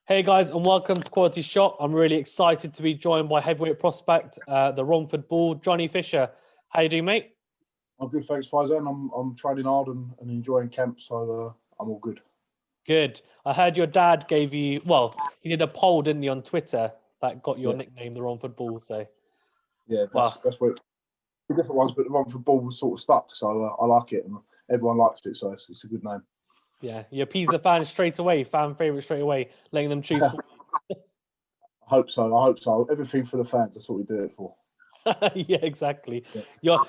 Hey guys, and welcome to Quality Shot. I'm really excited to be joined by heavyweight prospect, the Romford Bull, Johnny Fisher. How you doing, mate? I'm good, thanks, Faizan. I'm training hard and enjoying camp, so I'm all good. Good. I heard your dad gave you, well, he did a poll, didn't he, on Twitter that got your nickname, the Romford Bull. So yeah, that's where the different ones, but the Romford Bull was sort of stuck, so I like it, and everyone likes it, so it's a good name. Yeah, you appease the fans straight away, fan favourite straight away, letting them choose. I hope so. Everything for the fans. That's what we do it for. Yeah, exactly. Yeah. You're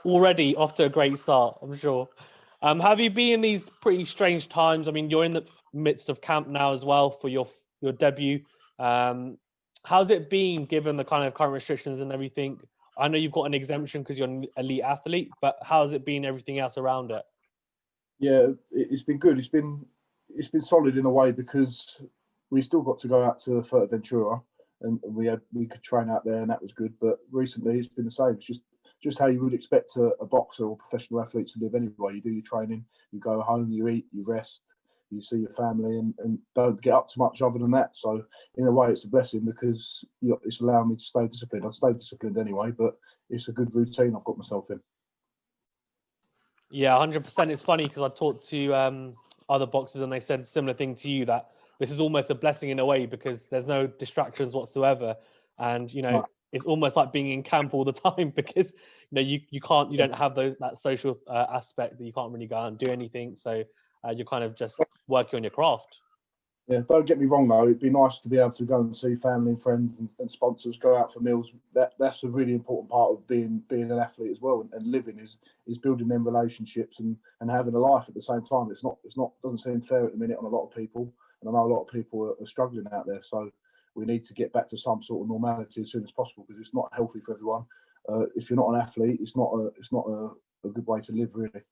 already off to a great start, I'm sure. Have you been in these pretty strange times? I mean, you're in the midst of camp now as well for your debut. How's it been given the kind of current restrictions and everything? I know you've got an exemption because you're an elite athlete, but how's it been everything else around it? Yeah, it's been good. It's been solid in a way because we still got to go out to Fuerteventura and we could train out there, and that was good. But recently, it's been the same. It's just how you would expect a boxer or professional athlete to live anyway. You do your training, you go home, you eat, you rest, you see your family, and don't get up too much other than that. So in a way, it's a blessing because it's allowing me to stay disciplined. I've stayed disciplined anyway, but it's a good routine I've got myself in. Yeah, 100%. It's funny because I talked to other boxers and they said similar thing to you, that this is almost a blessing in a way because there's no distractions whatsoever. And, it's almost like being in camp all the time because, you don't have that social aspect that you can't really go out and do anything. So you're kind of just working on your craft. Yeah, don't get me wrong though. It'd be nice to be able to go and see family and friends and sponsors, go out for meals. That's a really important part of being an athlete as well, and living is building them relationships and having a life at the same time. It's not doesn't seem fair at the minute on a lot of people, and I know a lot of people are struggling out there. So we need to get back to some sort of normality as soon as possible because it's not healthy for everyone. If you're not an athlete, it's not a good way to live, really.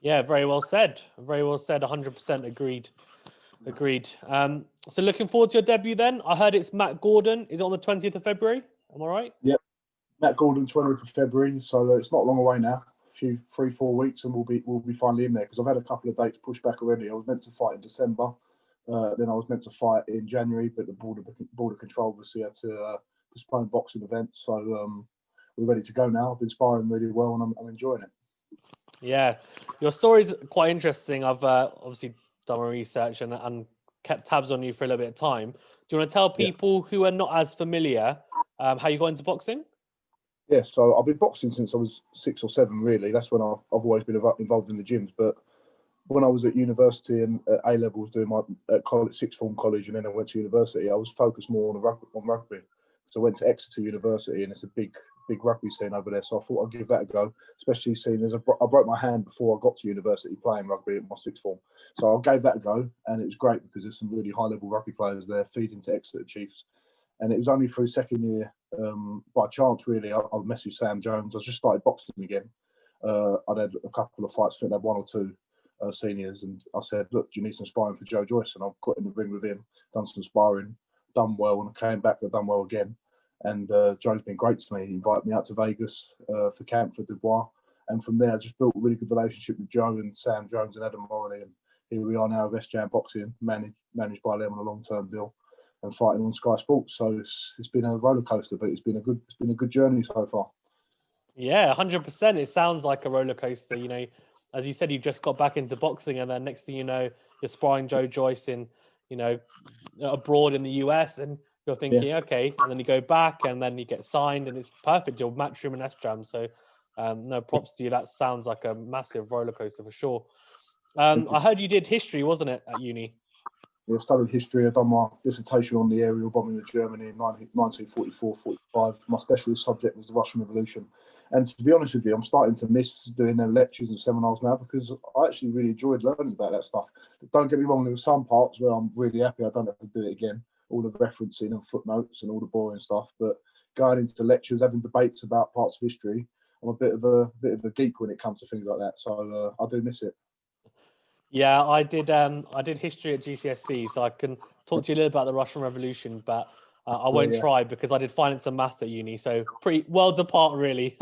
Yeah, very well said. Very well said. 100% agreed. Agreed. So looking forward to your debut then. I heard it's Matt Gordon. Is it on the 20th of February? Am I right? Yep. Matt Gordon, 20th of February. So it's not long away now. A few 3-4 weeks, and we'll be finally in there because I've had a couple of dates pushed back already. I was meant to fight in December. Then I was meant to fight in January, but the border control obviously had to postpone boxing events. So we're ready to go now. I've been sparring really well, and I'm enjoying it. Yeah, your story's quite interesting. I've obviously done my research and kept tabs on you for a little bit of time. Do you want to tell people who are not as familiar how you got into boxing? Yeah, so I've been boxing since I was 6 or 7, really. That's when I've always been involved in the gyms. But when I was at university and at A levels doing my college, sixth form college, and then I went to university, I was focused more on rugby. So I went to Exeter University, and it's a big rugby scene over there. So I thought I'd give that a go, especially seeing as I broke my hand before I got to university playing rugby at my sixth form. So I gave that a go, and it was great because there's some really high level rugby players there feeding to Exeter Chiefs. And it was only through second year, by chance, really, I messaged Sam Jones. I just started boxing again. I'd had a couple of fights, I think I'd had 1 or 2 seniors, and I said, look, do you need some sparring for Joe Joyce? And I got in the ring with him, done some sparring, done well, and I came back and done well again. And Joe's been great to me. He invited me out to Vegas for camp for Dubois. And from there, I just built a really good relationship with Joe and Sam Jones and Adam Morley. And here we are now with S-Jam Boxing, managed by them on a long-term deal and fighting on Sky Sports. So it's been a roller coaster, but it's been a good journey so far. Yeah, 100%. It sounds like a roller coaster. As you said, you just got back into boxing, and then next thing you know, you're sparring Joe Joyce in, abroad in the US, and you're thinking, okay, and then you go back, and then you get signed, and it's perfect. You're Matchroom and S-Jam. So, no props to you. That sounds like a massive roller coaster for sure. I heard you did history, wasn't it, at uni? Yeah, I studied history. I've done my dissertation on the aerial bombing of Germany in 1944-45. My specialist subject was the Russian Revolution. And to be honest with you, I'm starting to miss doing their lectures and seminars now because I actually really enjoyed learning about that stuff. Don't get me wrong, there were some parts where I'm really happy I don't have to do it again. All the referencing and footnotes and all the boring stuff. But going into lectures, having debates about parts of history, I'm a bit of a geek when it comes to things like that. So I do miss it. Yeah, I did history at GCSE, so I can talk to you a little about the Russian Revolution, but I won't try because I did finance and maths at uni, so pretty worlds apart, really.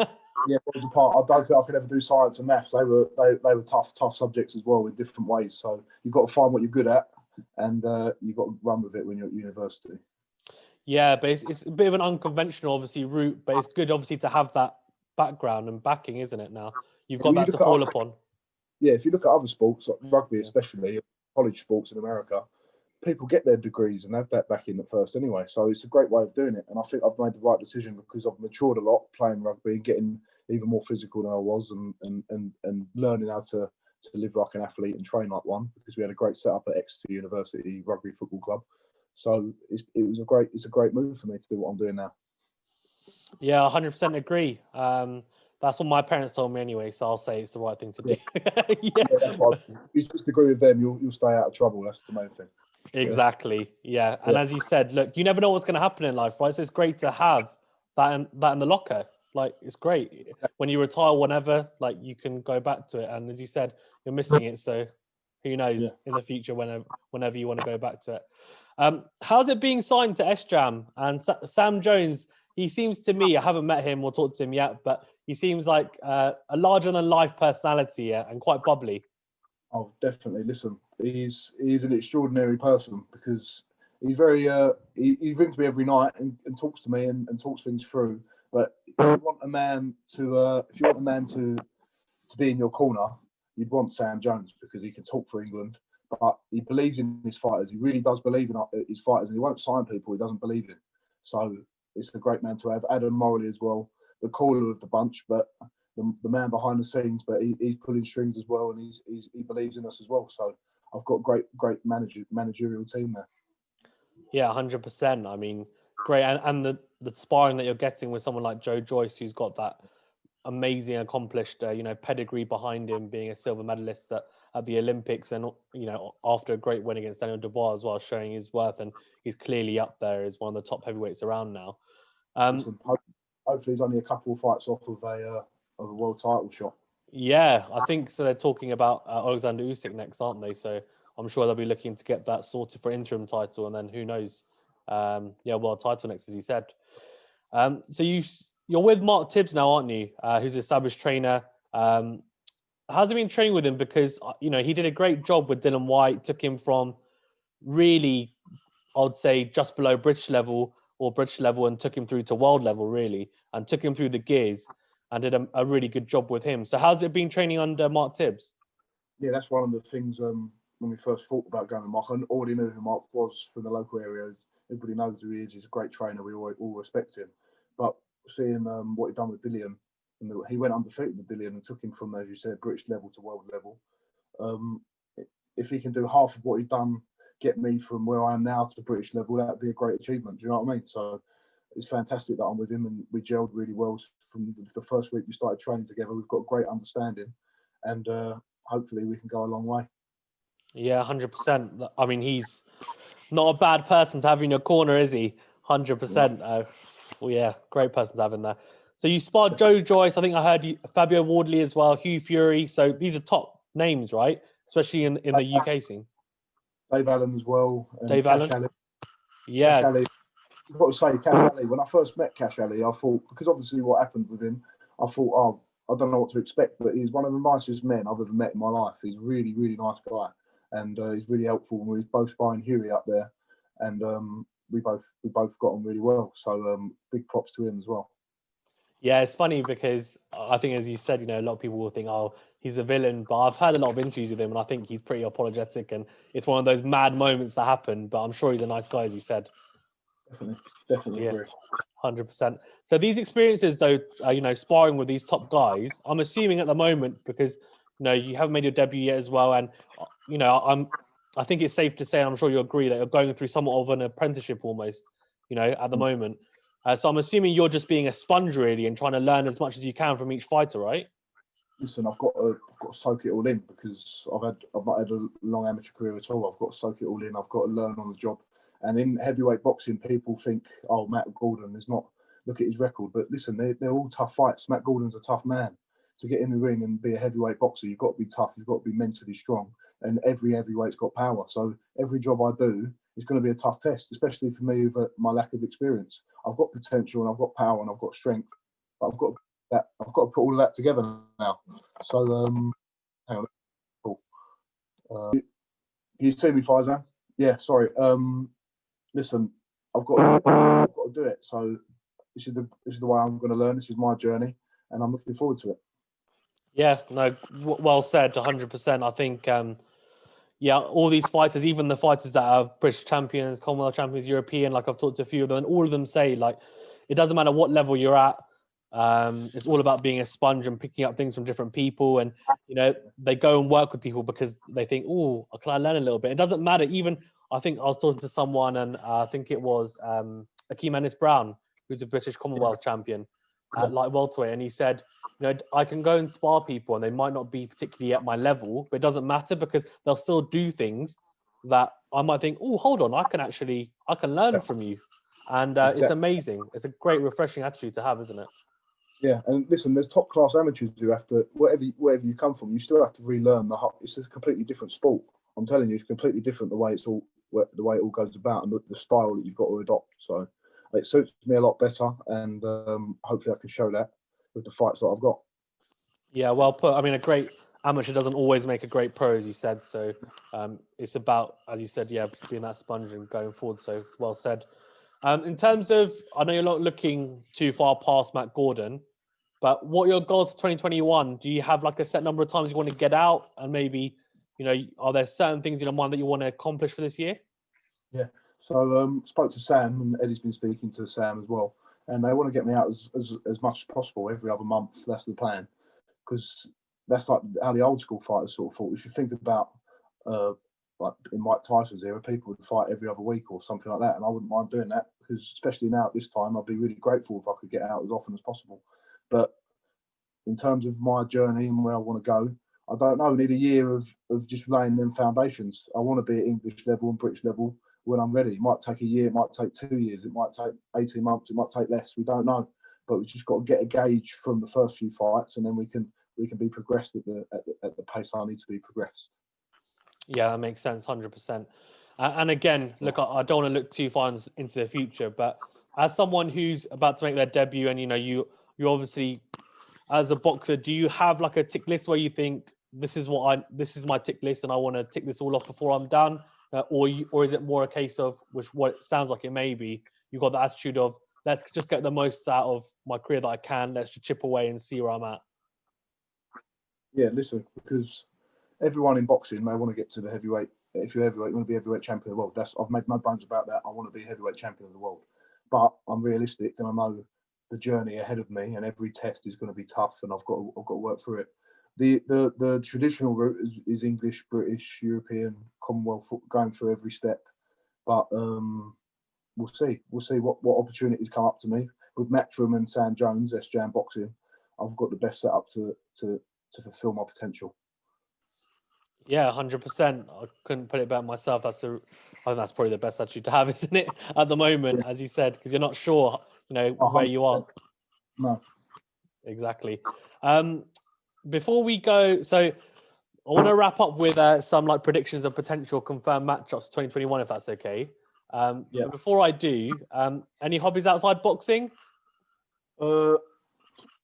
Yeah, worlds apart. I don't think I could ever do science and maths. They were tough subjects as well in different ways. So you've got to find what you're good at and you've got to run with it when you're at university. Yeah, but it's a bit of an unconventional, obviously, route, but it's good, obviously, to have that background and backing, isn't it? Now you've got that to fall upon. Yeah, if you look at other sports, like rugby especially, college sports in America, people get their degrees and have that backing at first anyway. So it's a great way of doing it. And I think I've made the right decision because I've matured a lot playing rugby and getting even more physical than I was, and learning how to live like an athlete and train like one, because we had a great setup at Exeter University Rugby Football Club. So it's a great move for me to do what I'm doing now. Yeah, 100% agree. That's what my parents told me anyway, so I'll say it's the right thing to do. Yeah, that's what if you just agree with them, you'll stay out of trouble. That's the main thing. Exactly. Yeah. And as you said, look, you never know what's going to happen in life, right? So it's great to have that in the locker. Like, it's great when you retire, whenever, like, you can go back to it. And as you said, you're missing it, so who knows in the future whenever you want to go back to it. How's it being signed to S-Jam? And Sam Jones, he seems to me, I haven't met him or talked to him yet, but he seems like a larger than life personality and quite bubbly. Oh, definitely. Listen, he's an extraordinary person, because he's very he rings me every night and talks to me and talks things through. But if you want a man to be in your corner, you'd want Sam Jones, because he can talk for England, but he believes in his fighters. He really does believe in his fighters, and he won't sign people he doesn't believe in. So it's a great man to have. Adam Morley as well, the caller of the bunch, but the man behind the scenes, but he's pulling strings as well, and he believes in us as well. So I've got great managerial team there. Yeah, 100%. I mean, great, and the sparring that you're getting with someone like Joyce, who's got that amazing, accomplished, pedigree behind him, being a silver medalist at the Olympics, and after a great win against Daniel Dubois as well, showing his worth, and he's clearly up there as one of the top heavyweights around now. Hopefully, he's only a couple of fights off of a world title shot. Yeah, I think so. They're talking about Alexander Usyk next, aren't they? So I'm sure they'll be looking to get that sorted for interim title, and then who knows? World title next, as you said. So you're with Mark Tibbs now, aren't you? Who's an established trainer. How's it been training with him? Because he did a great job with Dylan Whyte. Took him from really, I'd say, just below British level, and took him through to world level, really, and took him through the gears, and did a really good job with him. So how's it been training under Mark Tibbs? Yeah, that's one of the things when we first thought about going to Mark. I already knew who Mark was from the local area. Everybody knows who he is. He's a great trainer. We all respect him. But seeing what he'd done with Dillian, and he went undefeated with Dillian and took him from, as you said, British level to world level. If he can do half of what he's done, get me from where I am now to British level, that'd be a great achievement. Do you know what I mean? So it's fantastic that I'm with him, and we gelled really well from the first week we started training together. We've got a great understanding, and hopefully we can go a long way. Yeah, 100%. I mean, he's not a bad person to have in your corner, is he? 100%. Yeah, great person to have in there. So you sparred Joyce. I think I heard you, Fabio Wardley as well, Hugh Fury. So these are top names, right? Especially in the UK scene. Dave Allen as well. Dave Allen. Ali. Yeah. Cash Ali. I've got to say, Cash Ali, when I first met Cash Ali, I thought, because obviously what happened with him, I thought, I don't know what to expect, but he's one of the nicest men I've ever met in my life. He's a really, really nice guy, and he's really helpful. We were both sparring Hughie up there, and we both got on really well. So big props to him as well. Yeah, it's funny because I think, as you said, a lot of people will think, oh, he's a villain. But I've had a lot of interviews with him, and I think he's pretty apologetic. And it's one of those mad moments that happen. But I'm sure he's a nice guy, as you said. Definitely agree. 100%. So these experiences, though, sparring with these top guys, I'm assuming at the moment, because you haven't made your debut yet as well, and I think it's safe to say, and I'm sure you'll agree, that you're going through somewhat of an apprenticeship almost, at the moment. So I'm assuming you're just being a sponge, really, and trying to learn as much as you can from each fighter, right? Listen, I've got to soak it all in, because I've not had a long amateur career at all. I've got to soak it all in. I've got to learn on the job. And in heavyweight boxing, people think, oh, Matt Gordon is not. Look at his record. But listen, they're all tough fights. Matt Gordon's a tough man. To get in the ring and be a heavyweight boxer, you've got to be tough. You've got to be mentally strong. And every heavyweight's got power. So every job I do is going to be a tough test, especially for me with my lack of experience. I've got potential, and I've got power, and I've got strength. But I've got to put all of that together now. So, hang on. Cool. You see me, Faizan? Yeah, sorry. Listen, I've got to do it. So this is the way I'm going to learn. This is my journey, and I'm looking forward to it. Yeah, no, well said, 100%. I think, yeah, all these fighters, even the fighters that are British champions, Commonwealth champions, European, like I've talked to a few of them, and all of them say, like, it doesn't matter what level you're at. It's all about being a sponge and picking up things from different people. And, they go and work with people because they think, oh, can I learn a little bit? It doesn't matter. Even, I think I was talking to someone, and I think it was Akeem Ennis-Brown, who's a British Commonwealth champion at light welterweight. And he said, I can go and spar people and they might not be particularly at my level, but it doesn't matter because they'll still do things that I might think, oh, hold on, I can learn from you. And It's amazing. It's a great, refreshing attitude to have, isn't it? Yeah, and listen, there's top class amateurs who have to, wherever you come from, you still have to relearn it's a completely different sport. I'm telling you, it's completely different the way it all goes about and the style that you've got to adopt. So it suits me a lot better, and hopefully I can show that with the fights that I've got. Yeah, well put. I mean, a great amateur doesn't always make a great pro, as you said. So it's about, as you said, yeah, being that sponge and going forward. So well said. In terms of, I know you're not looking too far past Matt Gordon, but what are your goals for 2021? Do you have like a set number of times you want to get out, and maybe, are there certain things in your mind that you want to accomplish for this year? Yeah. So spoke to Sam, and Eddie's been speaking to Sam as well, and they want to get me out as much as possible every other month. That's the plan, because that's like how the old school fighters sort of thought. If you think about like in Mike Tyson's era, people would fight every other week or something like that, and I wouldn't mind doing that, because especially now at this time, I'd be really grateful if I could get out as often as possible. But in terms of my journey and where I want to go, I don't know. I need a year of just laying them foundations. I want to be at English level and British level when I'm ready. It might take a year, it might take 2 years, it might take 18 months, it might take less. We don't know. But we've just got to get a gauge from the first few fights, and then we can be progressed at the pace I need to be progressed. Yeah, that makes sense, 100%. And again, look, I don't want to look too far into the future, but as someone who's about to make their debut, and you obviously, as a boxer, do you have like a tick list where you think this is my tick list, and I want to tick this all off before I'm done, or is it more a case of, what it sounds like it may be, you've got the attitude of, let's just get the most out of my career that I can, let's just chip away and see where I'm at? Yeah, listen, because everyone in boxing, they want to get to the heavyweight. If you're heavyweight, you want to be heavyweight champion of the world. I've made no bones about that. I want to be heavyweight champion of the world. But I'm realistic, and I know the journey ahead of me, and every test is going to be tough, and I've got to work through it. The traditional route is English, British, European, Commonwealth, going through every step. But we'll see. We'll see what opportunities come up to me. With Matchroom and Sam Jones, S-Jam Boxing, I've got the best setup to fulfill my potential. Yeah, 100%. I couldn't put it better myself. I think that's probably the best attitude to have, isn't it, at the moment, as you said, because you're not sure, where you are. No. Exactly. Before we go, so I want to wrap up with some like predictions of potential confirmed matchups 2021, if that's okay. But before I do, any hobbies outside boxing?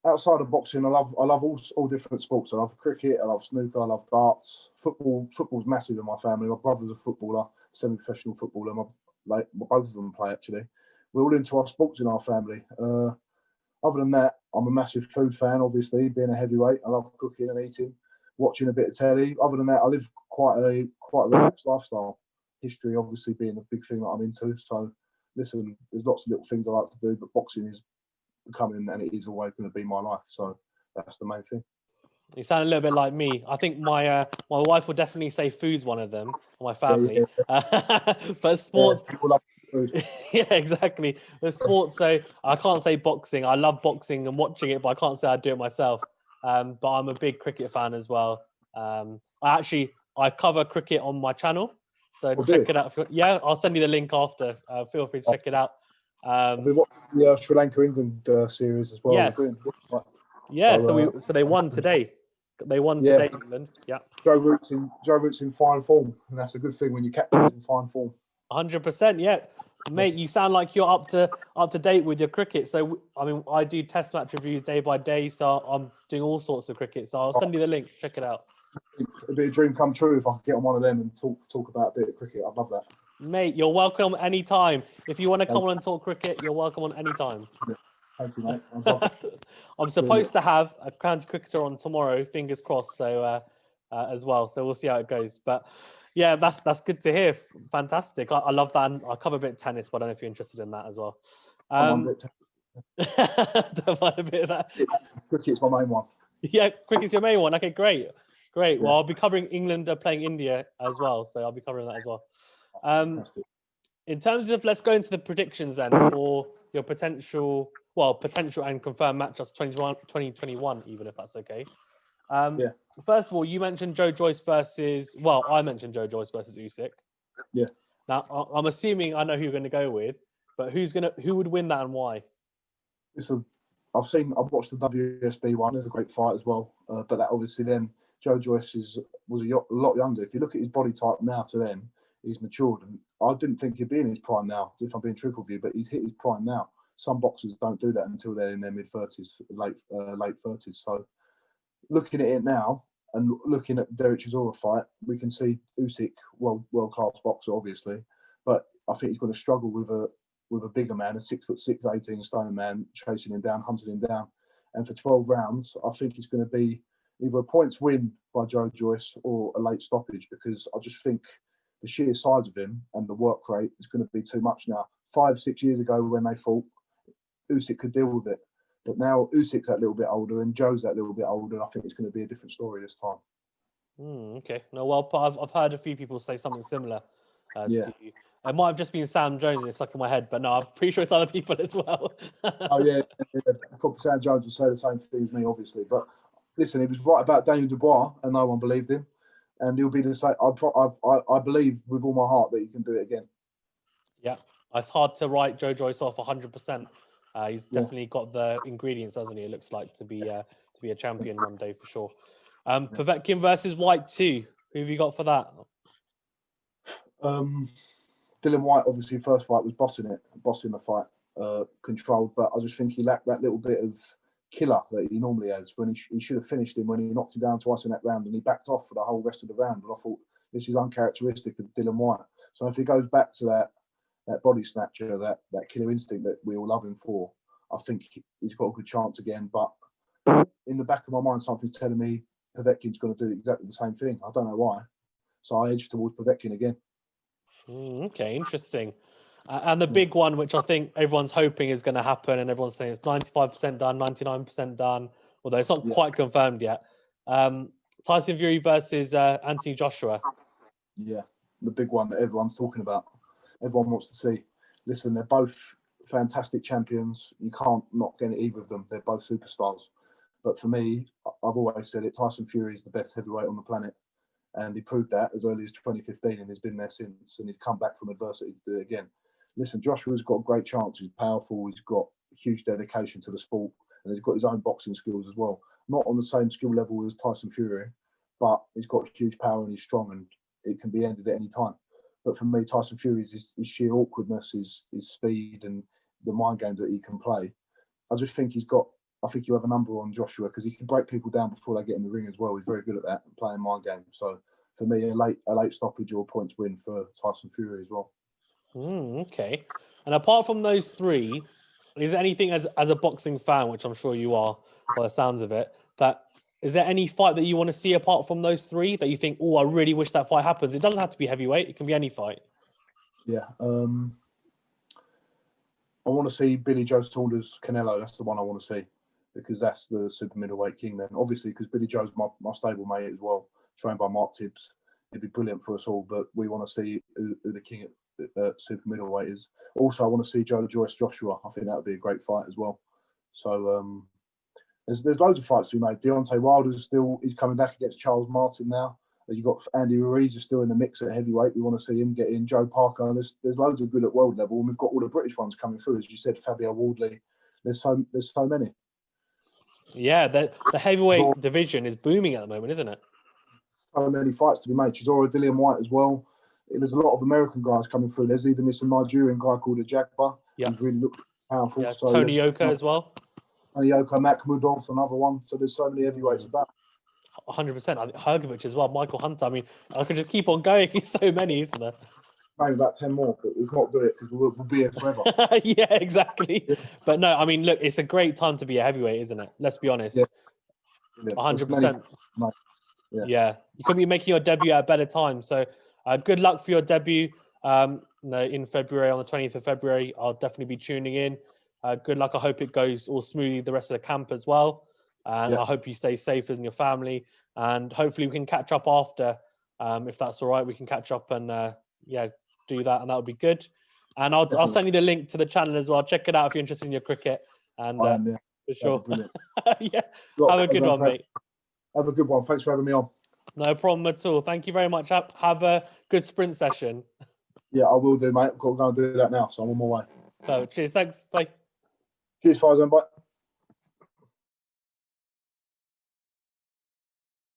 Outside of boxing, I love all different sports. I love cricket, I love snooker, I love darts. Football's massive in my family. My brother's a footballer, semi-professional footballer. Both of them play, actually. We're all into our sports in our family. Other than that, I'm a massive food fan, obviously, being a heavyweight. I love cooking and eating, watching a bit of telly. Other than that, I live quite a relaxed lifestyle. History, obviously, being a big thing that I'm into. So, listen, there's lots of little things I like to do, but boxing is becoming, and it is always going to be my life. So that's the main thing. You sound a little bit like me. I think my wife would definitely say food's one of them, my family. Yeah. But sports, people love food. Yeah, exactly. The sports, so I can't say boxing. I love boxing and watching it, but I can't say I do it myself. But I'm a big cricket fan as well. I cover cricket on my channel, so check it out. Yeah, I'll send you the link after. Feel free to check it out. I've been watching the Sri Lanka England series as well. Yes. Yeah. So they won today. They won today, England. Yeah. Joe Root's in fine form, and that's a good thing when you captain in fine form. 100%. Yeah, mate. You sound like you're up to date with your cricket. So I mean, I do test match reviews day by day, so I'm doing all sorts of cricket. So I'll send you the link. Check it out. It'd be a dream come true if I could get on one of them and talk about a bit of cricket. I'd love that. Mate, you're welcome anytime. If you want to come on and talk cricket, you're welcome on any time. Thank you, mate. I'd love it. I'm supposed to have a county cricketer on tomorrow, fingers crossed. So as well. So we'll see how it goes. But yeah, that's good to hear. Fantastic. I love that. And I cover a bit of tennis, but I don't know if you're interested in that as well. Don't mind a bit of that. Cricket's my main one. Yeah, cricket's your main one. Okay, great. Great. Well, I'll be covering England playing India as well. So I'll be covering that as well. In terms of, let's go into the predictions then for your potential and confirmed matchups 2021, even if that's okay. First of all, you mentioned I mentioned Joe Joyce versus Usyk. Yeah. Now, I'm assuming I know who you're going to go with, but who would win that and why? I've watched the WSB one. It's a great fight as well. But that obviously then Joe Joyce was a lot younger. If you look at his body type now to then, he's matured. And I didn't think he'd be in his prime now, if I'm being truthful with you, but he's hit his prime now. Some boxers don't do that until they're in their mid-30s, late 30s. So looking at it now and looking at Derek Chisora fight, we can see Usyk, world-class boxer, obviously. But I think he's going to struggle with a bigger man, a 6'6", 18 stone man, chasing him down, hunting him down. And for 12 rounds, I think it's going to be either a points win by Joe Joyce or a late stoppage, because I just think the sheer size of him and the work rate is going to be too much now. 5-6 years ago when they fought, Usyk could deal with it. But now Usyk's that little bit older and Joe's that little bit older. I think it's going to be a different story this time. Okay. No, well, I've heard a few people say something similar to you. It might have just been Sam Jones and it's stuck in my head, but no, I'm pretty sure it's other people as well. Oh, yeah. Probably Sam Jones would say the same thing as me, obviously. But listen, he was right about Daniel Dubois and no one believed him. And he'll be the same. I believe with all my heart that he can do it again. Yeah. It's hard to write Joe Joyce off 100%. He's definitely got the ingredients, doesn't he? It looks like to be a champion one day for sure. Povetkin versus Whyte 2. Who have you got for that? Dylan Whyte, obviously, first fight was bossing the fight, controlled. But I just think he lacked that little bit of killer that he normally has. When he should have finished him when he knocked him down twice in that round, and he backed off for the whole rest of the round. And I thought this is uncharacteristic of Dylan Whyte. So if he goes back to that body snatcher, that killer instinct that we all love him for, I think he's got a good chance again. But in the back of my mind, something's telling me Povetkin's going to do exactly the same thing. I don't know why. So I edge towards Povetkin again. Okay, interesting. And the big one, which I think everyone's hoping is going to happen, and everyone's saying it's 95% done, 99% done, although it's not quite confirmed yet. Tyson Fury versus Anthony Joshua. Yeah, the big one that everyone's talking about. Everyone wants to see. Listen, they're both fantastic champions. You can't not get either of them. They're both superstars. But for me, I've always said it, Tyson Fury is the best heavyweight on the planet. And he proved that as early as 2015 and he's been there since. And he's come back from adversity to do it again. Listen, Joshua's got a great chance. He's powerful. He's got huge dedication to the sport. And he's got his own boxing skills as well. Not on the same skill level as Tyson Fury, but he's got huge power and he's strong and it can be ended at any time. But for me, Tyson Fury's his sheer awkwardness, his speed and the mind games that he can play. I just think I think you have a number on Joshua because he can break people down before they get in the ring as well. He's very good at that, playing mind games. So for me, a late stoppage or points win for Tyson Fury as well. Okay. And apart from those three, is there anything as a boxing fan, which I'm sure you are by the sounds of it, is there any fight that you want to see apart from those three that you think, I really wish that fight happens? It doesn't have to be heavyweight. It can be any fight. Yeah. I want to see Billy Joe Saunders Canelo. That's the one I want to see because that's the super middleweight king then. Obviously, because Billy Joe's my stable mate as well, trained by Mark Tibbs. It'd be brilliant for us all, but we want to see who the king at super middleweight is. Also, I want to see Joe Joyce Joshua. I think that would be a great fight as well. So there's loads of fights to be made. Deontay Wilder's he's coming back against Charles Martin now. You've got Andy Ruiz is still in the mix at heavyweight. We want to see him get in. Joe Parker. There's loads of good at world level, and we've got all the British ones coming through. As you said, Fabio Wardley. There's so many. Yeah, the heavyweight division is booming at the moment, isn't it? So many fights to be made. Chisora, Dillian Whyte as well. There's a lot of American guys coming through. There's even this Nigerian guy called Ajagba. Yeah, who's really looked powerful. Yeah, Tony Yoka as well. Tony Yoka, Matt Mudov, another one. So there's so many heavyweights about. 100%. Hergovich as well, Michael Hunter. I mean, I could just keep on going. So many, isn't there? Maybe about 10 more, but let's not do it because we'll be here forever. Yeah, exactly. But no, I mean, look, it's a great time to be a heavyweight, isn't it? Let's be honest. Yeah. 100%. Yeah. You could be making your debut at a better time. So good luck for your debut in February, on the 20th of February. I'll definitely be tuning in. Good luck. I hope it goes all smoothly the rest of the camp as well. And I hope you stay safe in your family. And hopefully we can catch up after. If that's all right, we can catch up and do that, and that would be good. And I'll send you the link to the channel as well. Check it out if you're interested in your cricket. And for sure. Yeah. Have a good one, mate. Have a good one. Thanks for having me on. No problem at all. Thank you very much. Have a good sprint session. Yeah, I will do, mate. I've got to go and do that now, so I'm on my way. So cheers. Thanks. Bye. Cheers, Faizan. Bye.